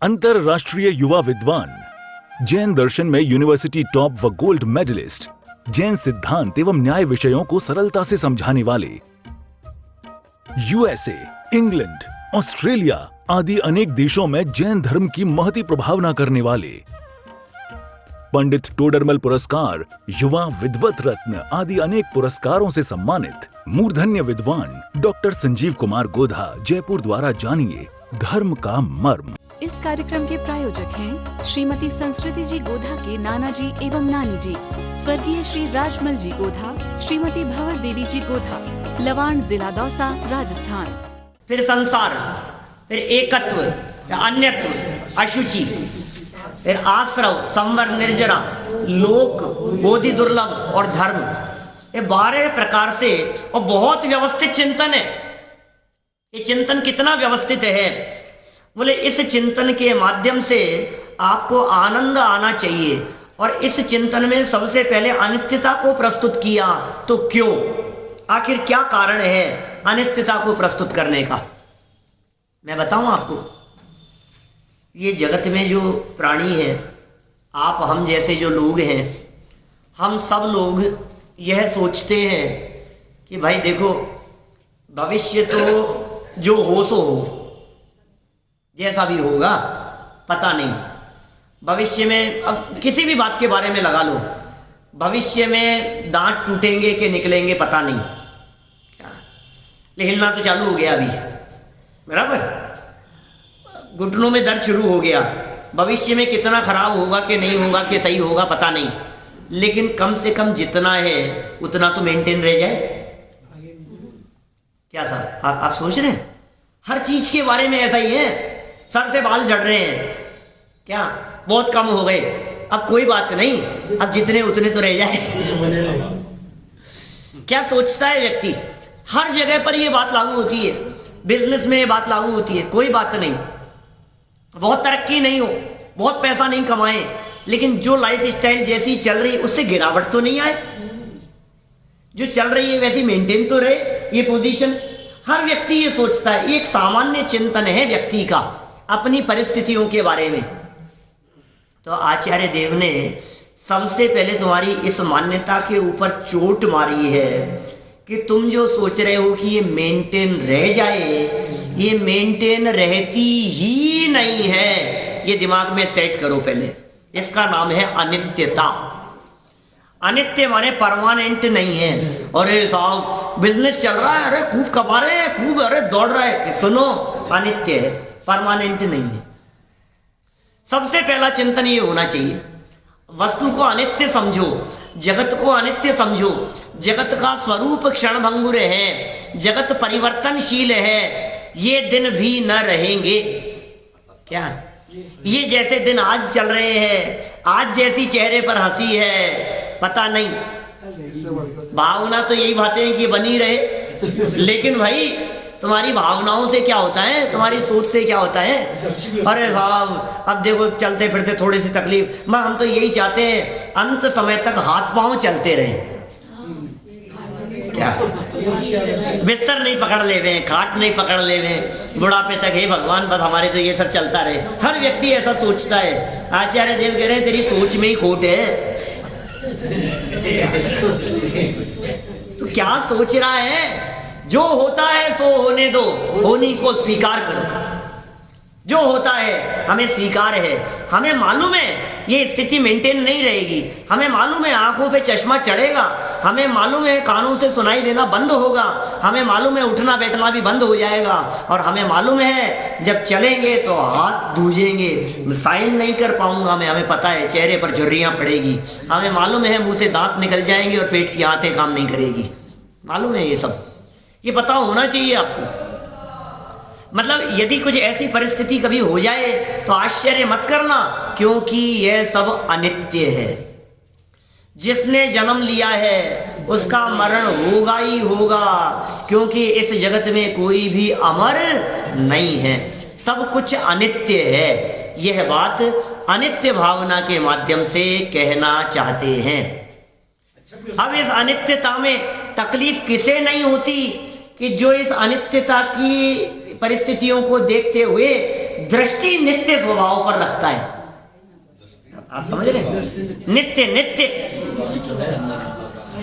अंतरराष्ट्रीय युवा विद्वान, जैन दर्शन में यूनिवर्सिटी टॉप व गोल्ड मेडलिस्ट, जैन सिद्धांत एवं न्याय विषयों को सरलता से समझाने वाले, यूएसए, इंग्लैंड, ऑस्ट्रेलिया आदि अनेक देशों में जैन धर्म की महती प्रभावना करने वाले, पंडित टोडरमल पुरस्कार, युवा विद्वत रत्न आदि अनेक पुरस्कारों से सम्मानित मूर्धन्य विद्वान डॉक्टर संजीव कुमार गोधा, जयपुर द्वारा जानिए धर्म का मर्म। इस कार्यक्रम के प्रायोजक हैं श्रीमती संस्कृति जी गोधा के नाना जी एवं नानी जी, स्वर्गीय श्री राजमल जी गोधा, श्रीमती भंवर देवी जी गोधा, लवाण, जिला दौसा, राजस्थान। फिर संसार, फिर एकत्व, अन्यत्व, अशुचि, फिर आश्रव, संवर, निर्जरा, लोक, बोधि दुर्लभ और धर्म, ये 12 प्रकार से और बहुत व्यवस्थित चिंतन है। ये चिंतन कितना व्यवस्थित है बोले, इस चिंतन के माध्यम से आपको आनंद आना चाहिए। और इस चिंतन में सबसे पहले अनित्यता को प्रस्तुत किया, तो क्यों, आखिर क्या कारण है अनित्यता को प्रस्तुत करने का? मैं बताऊं आपको, ये जगत में जो प्राणी है, आप हम जैसे जो लोग हैं, हम सब लोग यह सोचते हैं कि भाई देखो, भविष्य तो जो हो सो हो, जैसा भी होगा पता नहीं। भविष्य में अब किसी भी बात के बारे में लगा लो, भविष्य में दांत टूटेंगे कि निकलेंगे पता नहीं, क्या हिलना तो चालू हो गया अभी, बराबर, घुटनों में दर्द शुरू हो गया। भविष्य में कितना खराब होगा कि नहीं होगा कि सही होगा पता नहीं, लेकिन कम से कम जितना है उतना तो मेंटेन रह जाए। क्या साहब आप सोच रहे हैं? हर चीज के बारे में ऐसा ही है, सर से बाल झड़ रहे हैं, क्या बहुत कम हो गए, अब कोई बात नहीं, अब जितने उतने तो रह जाए। क्या सोचता है व्यक्ति? हर जगह पर यह बात लागू होती है, बिजनेस में ये बात लागू होती है। कोई बात नहीं, बहुत तरक्की नहीं हो, बहुत पैसा नहीं कमाए, लेकिन जो लाइफ स्टाइल जैसी चल रही उससे गिरावट तो नहीं आए, जो चल रही है वैसी मेंटेन तो रहे ये पोजीशन। हर व्यक्ति ये सोचता है, एक सामान्य चिंतन है व्यक्ति का अपनी परिस्थितियों के बारे में। तो आचार्य देव ने सबसे पहले तुम्हारी इस मान्यता के ऊपर चोट मारी है कि तुम जो सोच रहे हो कि ये मेंटेन रह जाए, ये मेंटेन रहती ही नहीं है। ये दिमाग में सेट करो पहले। इसका नाम है अनित्यता। अनित्य माने परमानेंट नहीं है। अरे साहब बिजनेस चल रहा है, अरे खूब कमा रहे हैं, खूब अरे दौड़ रहा है, सुनो अनित्य है, परमानेंट नहीं है। सबसे पहला चिंतन ये होना चाहिए, वस्तु को अनित्य समझो, जगत को अनित्य समझो। जगत का स्वरूप क्षणभंगुर है, जगत परिवर्तनशील है, ये दिन भी न रहेंगे। क्या ये जैसे दिन आज चल रहे हैं, आज जैसी चेहरे पर हंसी है पता नहीं, भावना तो यही बातें हैं कि बनी रहे, लेकिन भाई तुम्हारी भावनाओं से क्या होता है, तुम्हारी सोच से क्या होता है? अरे साहब अब देखो चलते फिरते थोड़ी सी तकलीफ, मैं हम तो यही चाहते हैं अंत समय तक हाथ पांव चलते रहे, क्या बिस्तर नहीं पकड़ ले वे, खाट नहीं पकड़ ले वे, बुढ़ापे तक हे भगवान बस हमारे तो ये सब चलता रहे। हर व्यक्ति ऐसा सोचता है। आचार्य देव कह रहे हैं तेरी सोच में ही खोट है। तो क्या सोच रहा है? जो होता है सो होने दो, होने को स्वीकार करो। जो होता है हमें स्वीकार है, हमें मालूम है ये स्थिति मेंटेन नहीं रहेगी, हमें मालूम है आंखों पे चश्मा चढ़ेगा, हमें मालूम है कानों से सुनाई देना बंद होगा, हमें मालूम है उठना बैठना भी बंद हो जाएगा, और हमें मालूम है जब चलेंगे तो हाथ धूजेंगे, साइन नहीं कर पाऊंगा मैं, हमें पता है चेहरे पर झुर्रियां पड़ेगी, हमें मालूम है मुंह से दांत निकल जाएंगे और पेट की आंतें काम नहीं करेगी, मालूम है ये सब, ये पता होना चाहिए आपको। मतलब यदि कुछ ऐसी परिस्थिति कभी हो जाए तो आश्चर्य मत करना, क्योंकि यह सब अनित्य है। जिसने जन्म लिया है उसका मरण होगा ही होगा, क्योंकि इस जगत में कोई भी अमर नहीं है, सब कुछ अनित्य है। यह बात अनित्य भावना के माध्यम से कहना चाहते हैं। अब इस अनित्यता में तकलीफ किसे नहीं होती कि जो इस अनित्यता की परिस्थितियों को देखते हुए दृष्टि नित्य स्वभाव पर रखता है। आप समझ रहे हैं? नित्य नित्य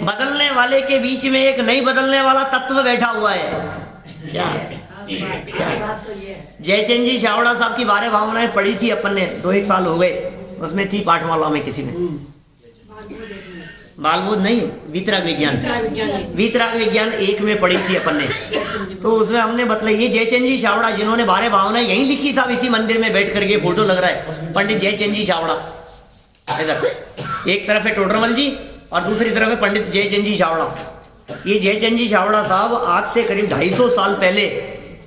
बदलने वाले के बीच में एक नहीं बदलने वाला तत्व बैठा हुआ है। क्या जयचंद जी छावड़ा साहब की 12 भावनाएं पढ़ी थी अपन ने, 2-1 साल हो गए, उसमें थी पाठमाला में किसी ने। बालबोध नहीं, वीतराग विज्ञान 1 में पढ़ी थी अपन ने। तो उसमें हमने बतलाई, ये जयचंद जी छावड़ा जिन्होंने 12 भावनाएं यहीं लिखी साहब, इसी मंदिर में बैठ करके फोटो लग रहा है पंडित जयचंद जी छावड़ा। इधर एक तरफ है टोडरमल जी और दूसरी तरफ है पंडित जयचंद जी छावड़ा। ये जयचंद जी छावड़ा साहब आज से करीब 250 साल पहले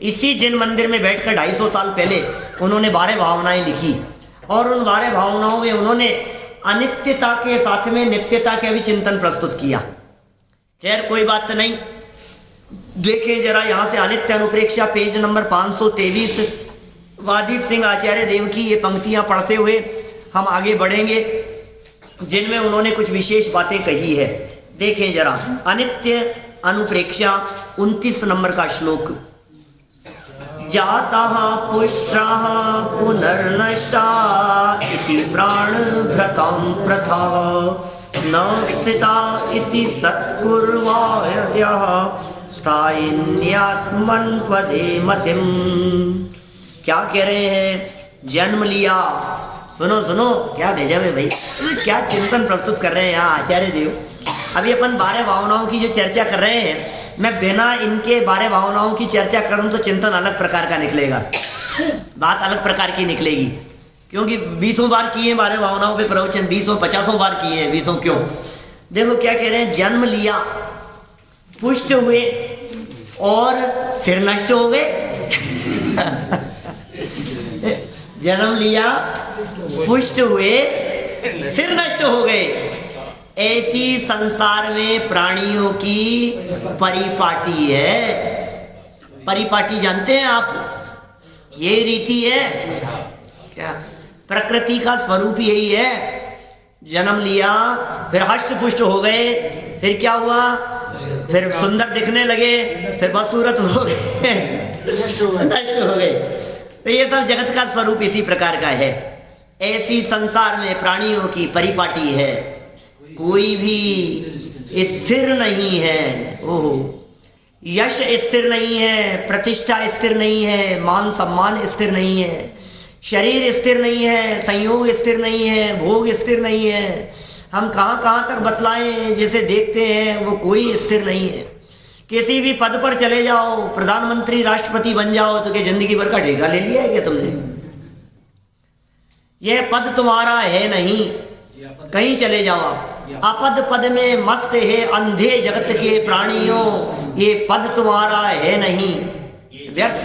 इसी जिन मंदिर में बैठकर 250 साल पहले उन्होंने 12 भावनाएं लिखी, और उन 12 भावनाओं में उन्होंने अनित्यता के साथ में नित्यता के भी चिंतन प्रस्तुत किया। खैर कोई बात नहीं, देखें जरा यहाँ से अनित्य अनुप्रेक्षा पेज नंबर 523 वादीप सिंह आचार्य देव की ये पंक्तियां पढ़ते हुए हम आगे बढ़ेंगे, जिनमें उन्होंने कुछ विशेष बातें कही है। देखें जरा अनित्य अनुप्रेक्षा 29 नंबर का श्लोक। जाता पुष्टा पुनर्नष्टा इति प्राण भ्रतां प्रथा न स्थिता इति तत्कुर्वायः स्थायिन्यात्मन् पदे मतिम्। क्या कह रहे हैं? जन्म लिया, सुनो सुनो, क्या गजब है भाई, क्या चिंतन प्रस्तुत कर रहे हैं यहाँ आचार्य देव। अभी अपन 12 भावनाओं की जो चर्चा कर रहे हैं, मैं बिना इनके 12 भावनाओं की चर्चा करूं तो चिंतन अलग प्रकार का निकलेगा, बात अलग प्रकार की निकलेगी, क्योंकि 20 बार किए 12 भावनाओं पे प्रवचन, 20-50 बार किए हैं। 20 क्यों? देखो क्या कह रहे हैं, जन्म लिया, पुष्ट हुए और फिर नष्ट हो गए। जन्म लिया, पुष्ट हुए, फिर नष्ट हो गए। ऐसी संसार में प्राणियों की परिपाटी है। परिपाटी जानते हैं आप? यही रीति है क्या? प्रकृति का स्वरूप यही है। जन्म लिया, फिर हष्ट पुष्ट हो गए, फिर क्या हुआ? फिर सुंदर दिखने लगे, फिर बदसूरत हो गए, नष्ट हो गए। तो ये सब जगत का स्वरूप इसी प्रकार का है। ऐसी संसार में प्राणियों की परिपाटी है, कोई भी स्थिर नहीं है। ओहो, यश स्थिर नहीं है, प्रतिष्ठा स्थिर नहीं है, मान सम्मान स्थिर नहीं है, शरीर स्थिर नहीं है, संयोग स्थिर नहीं है, भोग स्थिर नहीं है। हम कहाँ कहाँ तक बतलाएं, जिसे देखते हैं वो कोई स्थिर नहीं है। किसी भी पद पर चले जाओ, प्रधानमंत्री राष्ट्रपति बन जाओ, तो क्या जिंदगी भर का ठेका ले लिया है क्या तुमने? यह पद तुम्हारा है नहीं, कहीं चले जाओ आप, अपद पद में मस्त है अंधे जगत के प्राणियों, ये पद तुम्हारा है नहीं, व्यर्थ।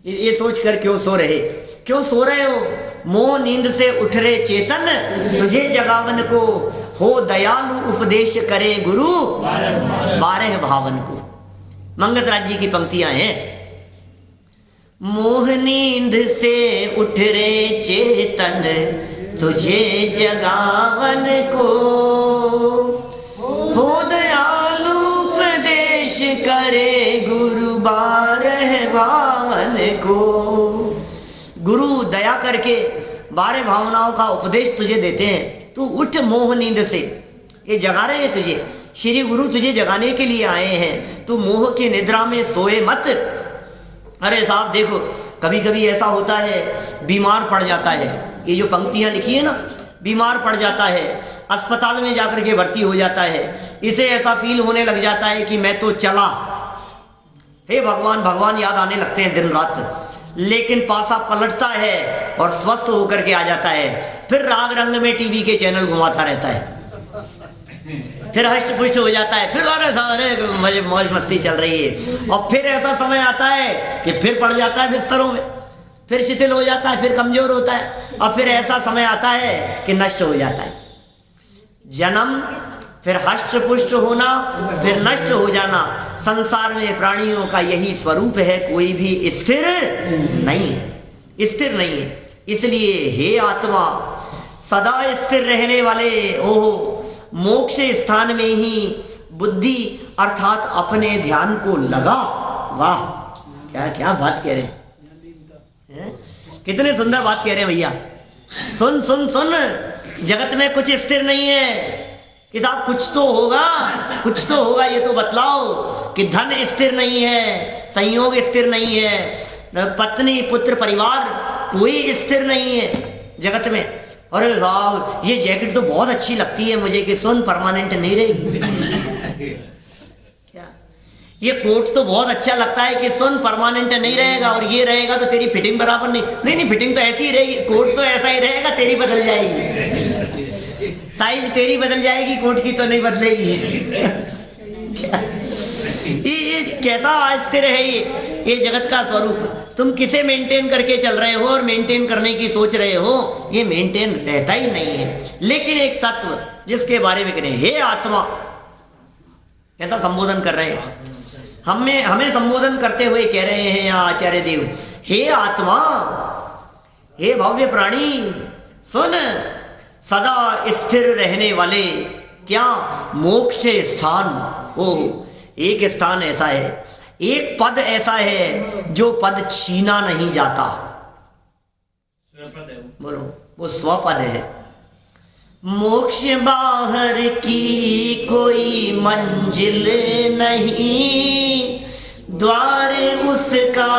ये सोच कर क्यों सो रहे, क्यों सो रहे हो? मोह नींद से उठ रहे चेतन, तुझे जगावन को हो दयालु उपदेश करे गुरु 12 भावन को। मंगत राज जी की पंक्तियां हैं। मोह नींद से उठ रे चेतन, तुझे जगावन को हो दयालु उपदेश करे गुरु 12 भावन को। गुरु दया करके 12 भावनाओं का उपदेश तुझे देते हैं। तू उठ मोह नींद से, ये जगा रहे हैं तुझे, श्री गुरु तुझे जगाने के लिए आए हैं। तू मोह की निद्रा में सोए मत। अरे साहब देखो, कभी कभी ऐसा होता है, बीमार पड़ जाता है, ये जो पंक्तियां लिखी है ना, बीमार पड़ जाता है, अस्पताल में जाकर के भर्ती हो जाता है, इसे ऐसा फील होने लग जाता है कि मैं तो चला, हे भगवान भगवान याद आने लगते हैं दिन रात। लेकिन पासा पलटता है और स्वस्थ होकर के आ जाता है, फिर राग रंग में टीवी के चैनल घुमाता रहता है, फिर हष्ट पुष्ट हो जाता है, फिर अरे मौज मस्ती चल रही है। और फिर ऐसा समय आता है कि फिर पड़ जाता है बिस्तरों में, फिर शिथिल हो जाता है, फिर कमजोर होता है, और फिर ऐसा समय आता है कि नष्ट हो जाता है। जन्म, फिर हष्ट पुष्ट होना, फिर नष्ट हो जाना, संसार में प्राणियों का यही स्वरूप है। कोई भी स्थिर नहीं, स्थिर नहीं है। इसलिए हे आत्मा, सदा स्थिर रहने वाले, ओह मोक्ष स्थान में ही बुद्धि अर्थात अपने ध्यान को लगा। वाह, क्या क्या बात कह रहे हैं। कितने सुंदर बात कह रहे हैं भैया। सुन सुन सुन, जगत में कुछ स्थिर नहीं है कि साहब कुछ तो होगा, कुछ तो होगा, ये तो बतलाओ कि धन स्थिर नहीं है, संयोग स्थिर नहीं है, पत्नी पुत्र परिवार कोई स्थिर नहीं है जगत में। अरे साहब ये जैकेट तो बहुत अच्छी लगती है मुझे कि सुन परमानेंट नहीं रहेगी। क्या ये कोट तो बहुत अच्छा लगता है कि सुन परमानेंट नहीं रहेगा, और ये रहेगा तो तेरी फिटिंग बराबर नहीं, नहीं फिटिंग तो ऐसी ही रहेगी, कोट तो ऐसा ही रहेगा, तेरी बदल जाएगी, साइज तेरी बदल जाएगी, कोट की तो नहीं बदलेगी। ये कैसा अस्थिर है ये जगत का स्वरूप। तुम किसे मेंटेन करके चल रहे हो और मेंटेन करने की सोच रहे हो, ये मेंटेन रहता ही नहीं है। लेकिन एक तत्व जिसके बारे में करें, हे आत्मा, ऐसा संबोधन कर रहे हैं, हमें संबोधन करते हुए कह रहे हैं यहाँ आचार्य देव, हे आत्मा, हे भव्य प्राणी, सुन, सदा स्थिर रहने वाले क्या मोक्ष स्थान। ओ एक स्थान ऐसा है, एक पद ऐसा है जो पद छीना नहीं जाता। बोलो, वो स्वपद है। मोक्ष बाहर की कोई मंजिल नहीं, द्वार उसका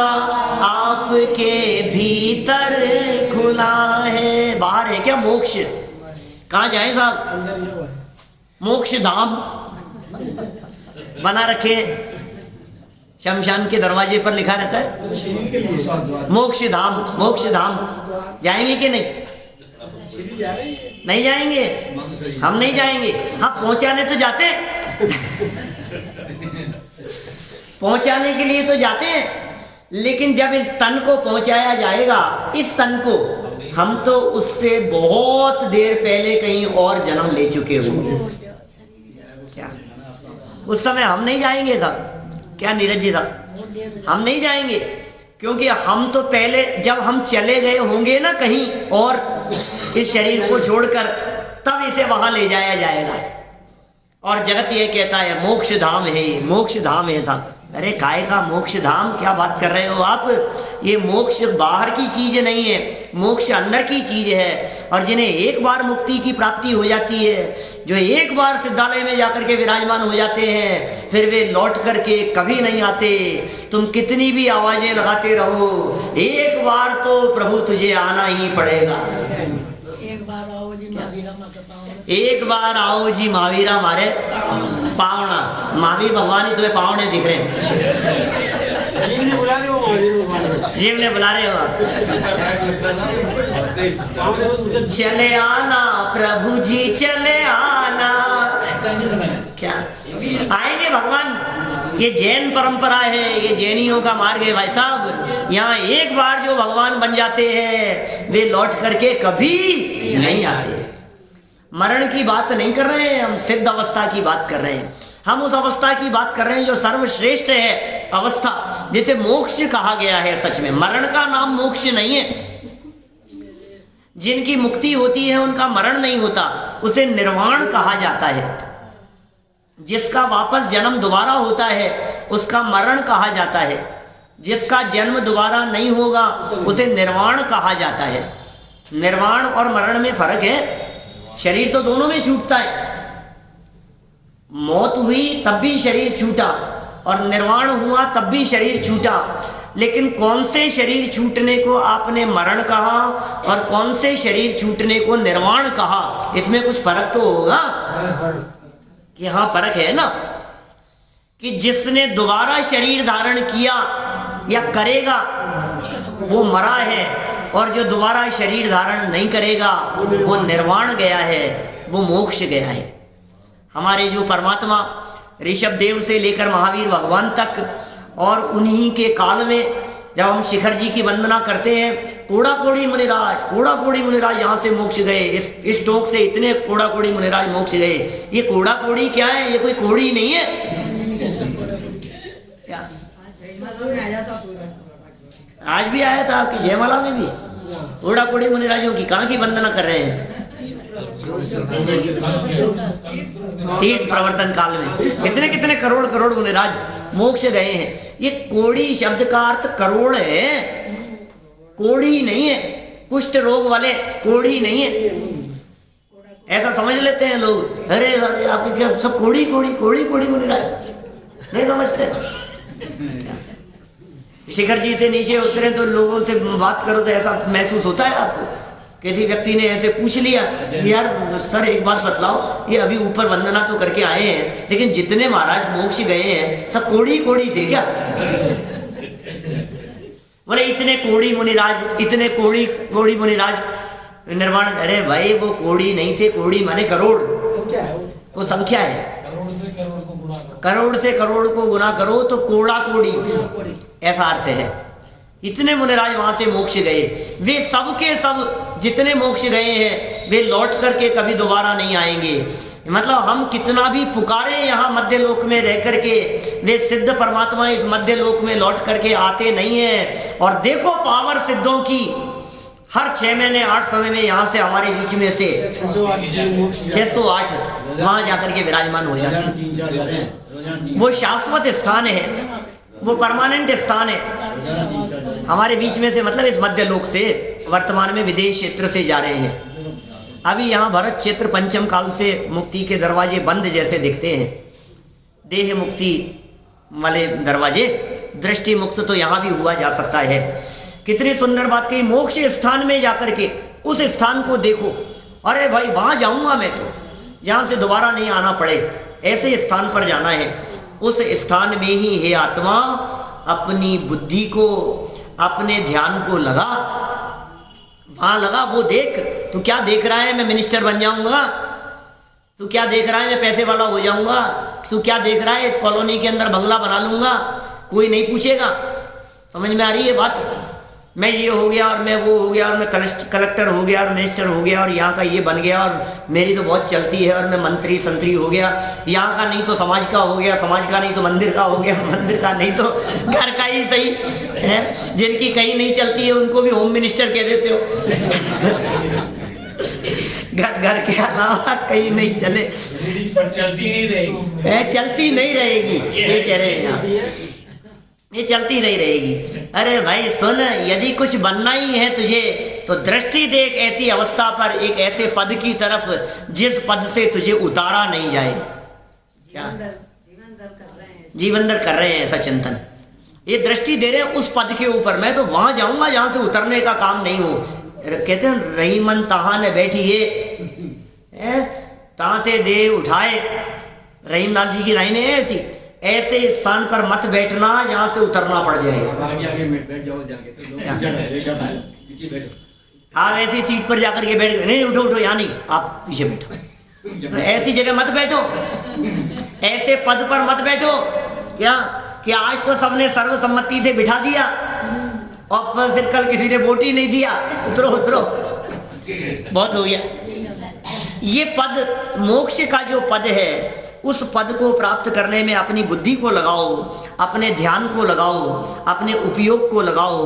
आपके भीतर खुला है। बाहर है क्या मोक्ष? कहाँ जाए साहब? मोक्ष धाम बना रखे, शमशान के दरवाजे पर लिखा रहता है मोक्ष धाम, मोक्ष धाम। जाएंगे कि नहीं? नहीं जाएंगे, हम नहीं जाएंगे। हाँ पहुंचाने तो जाते हैं, पहुंचाने के लिए तो जाते हैं, लेकिन जब इस तन को पहुंचाया जाएगा, इस तन को, हम तो उससे बहुत देर पहले कहीं और जन्म ले चुके होंगे। क्या उस समय हम नहीं जाएंगे साहब? क्या नीरज जी साहब, हम नहीं जाएंगे, क्योंकि हम तो पहले जब हम चले गए होंगे ना कहीं और इस शरीर को छोड़कर, तब इसे वहां ले जाया जाएगा। और जगत ये कहता है मोक्ष धाम है, मोक्ष धाम है साहब। अरे काय का मोक्ष धाम, क्या बात कर रहे हो आप? ये मोक्ष बाहर की चीज नहीं है, मोक्ष अंदर की चीज है। और जिन्हें एक बार मुक्ति की प्राप्ति हो जाती है, जो एक बार सिद्धालय में जाकर के विराजमान हो जाते हैं, फिर वे लौट करके कभी नहीं आते। तुम कितनी भी आवाजें लगाते रहो, एक बार तो प्रभु तुझे आना ही पड़ेगा। एक बार आओ जी महावीरा मारे पावना। महावीर भगवान ही तुम्हें पावने दिख रहे हैं, जीव ने बुला रहे हो, जीव ने बुला रहे हो। चले आना प्रभु जी, चले आना। क्या आएंगे भगवान? ये जैन परंपरा है, ये जैनियों का मार्ग है भाई साहब। यहाँ एक बार जो भगवान बन जाते हैं, वे लौट करके कभी नहीं आते। मरण की बात नहीं कर रहे हैं हम, सिद्ध अवस्था की बात कर रहे हैं। हम उस अवस्था की बात कर रहे हैं जो सर्वश्रेष्ठ है अवस्था, जिसे मोक्ष कहा गया है। सच में मरण का नाम मोक्ष नहीं है। जिनकी मुक्ति होती है उनका मरण नहीं होता, उसे निर्वाण कहा जाता है। जिसका वापस जन्म दोबारा होता है उसका मरण कहा जाता है। जिसका जन्म दोबारा नहीं होगा उसे निर्वाण कहा जाता है। निर्वाण और मरण में फर्क है। शरीर तो दोनों में छूटता है। मौत हुई तब भी शरीर छूटा, और निर्वाण हुआ तब भी शरीर छूटा। लेकिन कौन से शरीर छूटने को आपने मरण कहा और कौन से शरीर छूटने को निर्वाण कहा, इसमें कुछ फर्क तो होगा कि हाँ फर्क है ना। कि जिसने दोबारा शरीर धारण किया या करेगा वो मरा है, और जो दोबारा शरीर धारण नहीं करेगा वो निर्वाण गया है, वो मोक्ष गया है। हमारे जो परमात्मा ऋषभ देव से लेकर महावीर भगवान तक, और उन्हीं के काल में जब हम शिखर जी की वंदना करते हैं, कोड़ा कोड़ी मुनिराज यहाँ से मोक्ष गए, इस टोक से इतने कोड़ा कोड़ी मुनिराज मोक्ष गए। ये कोड़ा कोड़ी क्या है? ये कोई कोड़ी नहीं है। आज भी आया था आपकी जयमाला में भी कोड़ा कोड़ी मुनिराजों की। कहाँ की वंदना कर रहे हैं? तीर्थ प्रवर्तन काल में कितने कितने करोड़ करोड़ मुनिराज मोक्ष गए हैं। ये कोड़ी शब्द का अर्थ करोड़ है। कोढ़ी नहीं है, कुष्ठ रोग वाले कोढ़ी नहीं है। ऐसा समझ लेते हैं लोग, अरे आप क्या सब कोढ़ी कोढ़ी कोढ़ी कोढ़ी मुनिराज, नहीं समझते। शिखर जी से नीचे उतरे तो लोगों से बात करो तो ऐसा महसूस होता है आपको। किसी व्यक्ति ने ऐसे पूछ लिया कि यार सर एक बात बतलाओ, ये अभी ऊपर वंदना तो करके आए हैं लेकिन जितने महाराज मोक्ष गए हैं सब कोढ़ी कोढ़ी थे क्या? बोले इतने कोढ़ी मुनिराज, इतने कोढ़ी कोढ़ी मुनिराज निर्वाण। अरे भाई वो कोढ़ी नहीं थे, कोढ़ी माने करोड़, वो संख्या है। करोड़ से करोड़ को गुना करो तो कोड़ा कोड़ी, ऐसा अर्थ है। इतने मुनिराज वहां से मोक्ष गए, वे सब के सब जितने मोक्ष गए हैं वे लौट करके कभी दोबारा नहीं आएंगे। मतलब हम कितना भी पुकारे यहाँ मध्य लोक में रह करके, वे सिद्ध परमात्मा इस मध्य लोक में लौट करके आते नहीं है। और देखो पावर सिद्धों की, हर 6 महीने 8 समय में यहाँ से हमारे बीच में से 608 वहां जाकर के विराजमान हो जाते हैं। वो शाश्वत स्थान है, वो परमानेंट स्थान है हमारे बीच में से। मतलब इस मध्य लोक से वर्तमान में विदेश क्षेत्र से जा रहे हैं। अभी यहाँ भरत क्षेत्र पंचम काल से मुक्ति के दरवाजे बंद जैसे दिखते हैं, देह मुक्ति वाले दरवाजे। दृष्टि मुक्त तो यहाँ भी हुआ जा सकता है। कितनी सुंदर बात कही, मोक्ष स्थान में जाकर के उस स्थान को देखो। अरे भाई वहां जाऊंगा मैं तो, जहां से दोबारा नहीं आना पड़े, ऐसे स्थान पर जाना है। उस स्थान में ही हे आत्मा अपनी बुद्धि को, अपने ध्यान को लगा, वहां लगा। वो देख, तू क्या देख रहा है मैं मिनिस्टर बन जाऊंगा? तू क्या देख रहा है मैं पैसे वाला हो जाऊंगा? तू क्या देख रहा है इस कॉलोनी के अंदर बंगला बना लूंगा, कोई नहीं पूछेगा? समझ में आ रही है बात? मैं ये हो गया और मैं वो हो गया और मैं कलेक्टर हो गया और मिनिस्टर हो गया और यहाँ का ये बन गया और मेरी तो बहुत चलती है और मैं मंत्री संतरी हो गया। यहाँ का नहीं तो समाज का हो गया, समाज का नहीं तो मंदिर का हो गया, मंदिर का नहीं तो घर का ही सही है। जिनकी कहीं नहीं चलती है उनको भी होम मिनिस्टर कह देते हो। घर के अलावा कहीं नहीं चले, चलती नहीं रहेगी, चलती नहीं रहेगी, ये कह रहे हैं, ये चलती नहीं रहेगी। अरे भाई सुन, यदि कुछ बनना ही है तुझे तो दृष्टि दे एक ऐसी अवस्था पर, एक ऐसे पद की तरफ जिस पद से तुझे उतारा नहीं जाए। क्या जीवन दर कर रहे हैं ऐसा चिंतन, ये दृष्टि दे रहे हैं उस पद के ऊपर। मैं तो वहां जाऊंगा जहां से उतरने का काम नहीं हो। कहते हैं रही मन तहा ने बैठिए, तांते दे उठाए। रहीमलाल जी की लाइनें हैं ऐसी, ऐसे स्थान पर मत बैठना जहां से उतरना पड़ जाए। आप ऐसी सीट पर जाकर के बैठ गए, नहीं उठो उठो, यहाँ नहीं, आप पीछे बैठो। ऐसी जगह मत बैठो, ऐसे पद पर मत बैठो। क्या कि आज तो सबने सर्वसम्मति से बिठा दिया और फिर कल किसी ने वोट ही नहीं दिया, उतरो उतरो, बहुत हो गया। ये पद, मोक्ष का जो पद है, उस पद को प्राप्त करने में अपनी बुद्धि को लगाओ, अपने ध्यान को लगाओ, अपने उपयोग को लगाओ।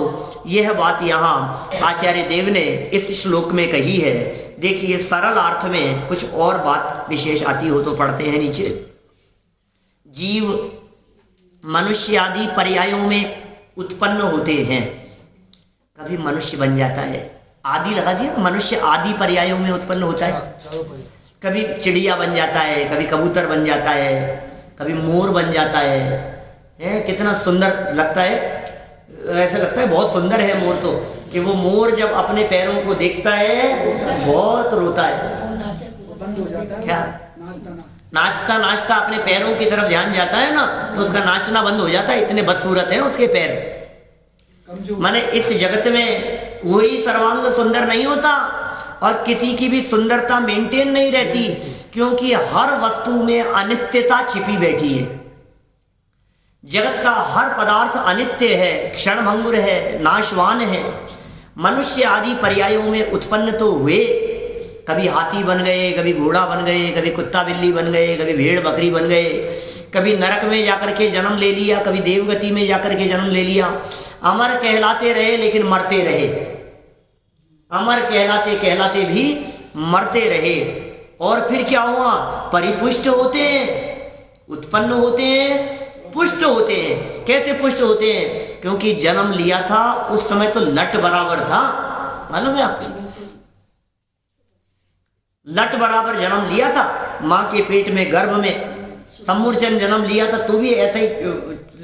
यह बात यहाँ आचार्य देव ने इस श्लोक में कही है। देखिए सरल अर्थ में कुछ और बात विशेष आती हो तो पढ़ते हैं नीचे। जीव मनुष्य आदि पर्यायों में उत्पन्न होते हैं। कभी मनुष्य बन जाता है, आदि लगा दिया, मनुष्य आदि पर्यायों में उत्पन्न होता है। कभी चिड़िया बन जाता है, कभी कबूतर बन जाता है, कभी मोर बन जाता है। कितना सुंदर लगता है, ऐसा लगता है बहुत सुंदर है मोर तो, कि वो मोर जब अपने पैरों को देखता है बहुत रोता है। क्या नाचता नाचता अपने पैरों की तरफ ध्यान जाता है ना, तो उसका नाचना बंद हो जाता है, इतने बदसूरत हैं उसके पैर। माने इस जगत में कोई सर्वांग सुंदर नहीं होता और किसी की भी सुंदरता मेंटेन नहीं रहती, क्योंकि हर वस्तु में अनित्यता छिपी बैठी है। जगत का हर पदार्थ अनित्य है, क्षणभंगुर है, नाशवान है। मनुष्य आदि पर्यायों में उत्पन्न तो हुए, कभी हाथी बन गए, कभी घोड़ा बन गए, कभी कुत्ता बिल्ली बन गए, कभी भेड़ बकरी बन गए, कभी नरक में जाकर के जन्म ले लिया, कभी देवगति में जाकर के जन्म ले लिया। अमर कहलाते रहे लेकिन मरते रहे, अमर कहलाते कहलाते भी मरते रहे। और फिर क्या हुआ? परिपुष्ट होते हैं, उत्पन्न होते हैं, पुष्ट होते हैं। कैसे पुष्ट होते हैं? क्योंकि जन्म लिया था उस समय तो लट बराबर था, मालूम है आपको? लट बराबर जन्म लिया था, माँ के पेट में, गर्भ में सम्मूर्छन जन्म लिया था, तो भी ऐसा ही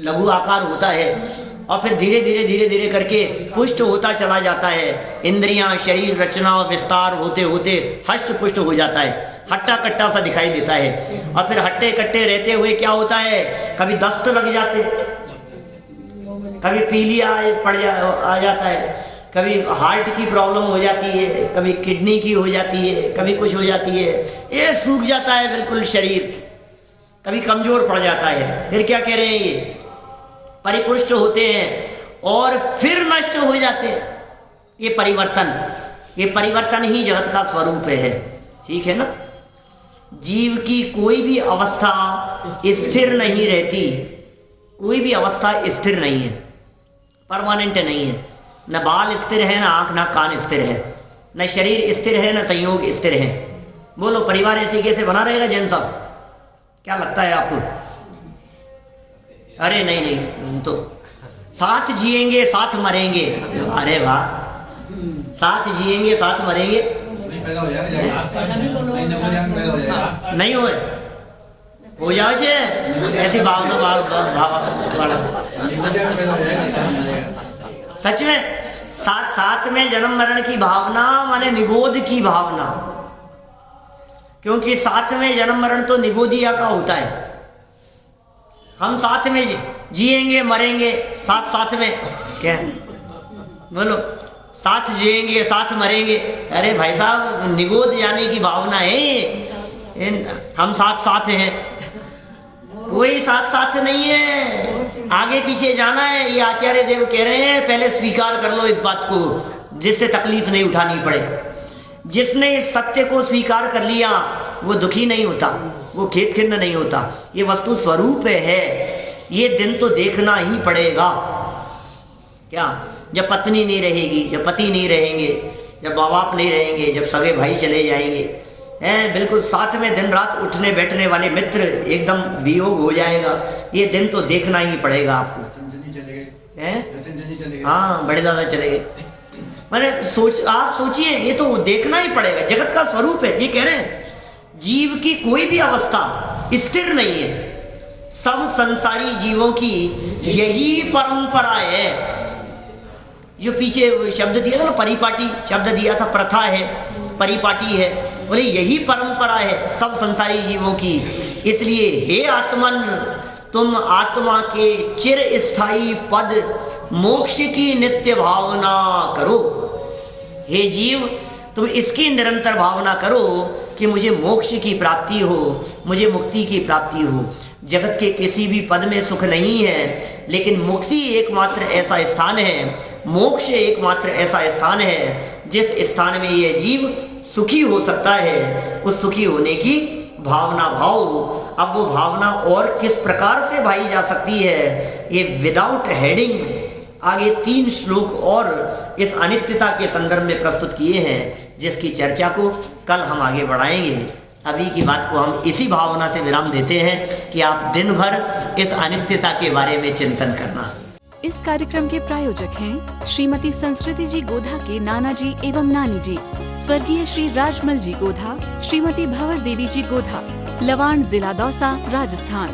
लघु आकार होता है और फिर धीरे धीरे धीरे धीरे करके पुष्ट होता चला जाता है। इंद्रियां, शरीर, रचना और विस्तार होते होते हष्ट पुष्ट हो जाता है, हट्टा कट्टा सा दिखाई देता है। और फिर हट्टे कट्टे रहते हुए क्या होता है, कभी दस्त लग जाते, कभी पीलिया आ जाता है, कभी हार्ट की प्रॉब्लम हो जाती है, कभी किडनी की हो जाती है, कभी कुछ हो जाती है, ये सूख जाता है बिल्कुल शरीर, कभी कमजोर पड़ जाता है। फिर क्या कह रहे हैं, ये परिपुष्ट होते हैं और फिर नष्ट हो जाते हैं। ये परिवर्तन ही जगत का स्वरूप है, ठीक है ना? जीव की कोई भी अवस्था स्थिर नहीं रहती, कोई भी अवस्था स्थिर नहीं है, परमानेंट नहीं है। न बाल स्थिर है, न आंख, न कान स्थिर है, न शरीर स्थिर है, न संयोग स्थिर है। बोलो, परिवार ऐसे कैसे बना रहेगा जैन साहब? क्या लगता है आपको? अरे नहीं नहीं, तो साथ जिएंगे साथ मरेंगे। अरे वाह, साथ जिएंगे साथ मरेंगे नहीं हो जाए ऐसी भावना सच में साथ में जन्म मरण की भावना माने निगोद की भावना, क्योंकि साथ में जन्म मरण तो निगोदिया का होता है। हम साथ में जिएंगे मरेंगे, साथ में क्या बोलो, साथ जिएंगे साथ मरेंगे। अरे भाई साहब, निगोद जाने की भावना है, हम साथ हैं, कोई साथ नहीं है, आगे पीछे जाना है। ये आचार्य देव कह रहे हैं, पहले स्वीकार कर लो इस बात को, जिससे तकलीफ नहीं उठानी पड़े। जिसने इस सत्य को स्वीकार कर लिया वो दुखी नहीं होता, वो खेद खिन्न नहीं होता, ये वस्तु स्वरूप है। ये दिन तो देखना ही पड़ेगा। क्या, जब पत्नी नहीं रहेगी, जब पति नहीं रहेंगे, जब माँ बाप नहीं रहेंगे, जब सगे भाई चले जाएंगे, हैं, बिल्कुल साथ में दिन रात उठने बैठने वाले मित्र एकदम वियोग हो जाएगा। ये दिन तो देखना ही पड़ेगा आपको। हाँ, बड़े दादा चले गए। मैंने आप सोचिए, ये तो देखना ही पड़ेगा, जगत का स्वरूप है। ये कह रहे हैं जीव की कोई भी अवस्था स्थिर नहीं है, सब संसारी जीवों की यही परंपरा है। जो पीछे शब्द दिया था ना, परिपाटी शब्द दिया था, प्रथा है, परिपाटी है, बोले यही परंपरा है सब संसारी जीवों की। इसलिए हे आत्मन, तुम आत्मा के चिर स्थायी पद मोक्ष की नित्य भावना करो। हे जीव, तुम इसकी निरंतर भावना करो कि मुझे मोक्ष की प्राप्ति हो, मुझे मुक्ति की प्राप्ति हो। जगत के किसी भी पद में सुख नहीं है, लेकिन मुक्ति एकमात्र ऐसा स्थान है, मोक्ष एकमात्र ऐसा स्थान है जिस स्थान में यह जीव सुखी हो सकता है। उस सुखी होने की भावना भाव। अब वो भावना और किस प्रकार से भाई जा सकती है, ये विदाउट हेडिंग आगे 3 श्लोक और इस अनित्यता के संदर्भ में प्रस्तुत किए हैं, जिसकी चर्चा को कल हम आगे बढ़ाएंगे। अभी की बात को हम इसी भावना से विराम देते हैं कि आप दिन भर इस अनित्यता के बारे में चिंतन करना। इस कार्यक्रम के प्रायोजक हैं श्रीमती संस्कृति जी गोधा के नाना जी एवं नानी जी, स्वर्गीय श्री राजमल जी गोधा, श्रीमती भंवर देवी जी गोधा, लवाण, जिला दौसा, राजस्थान।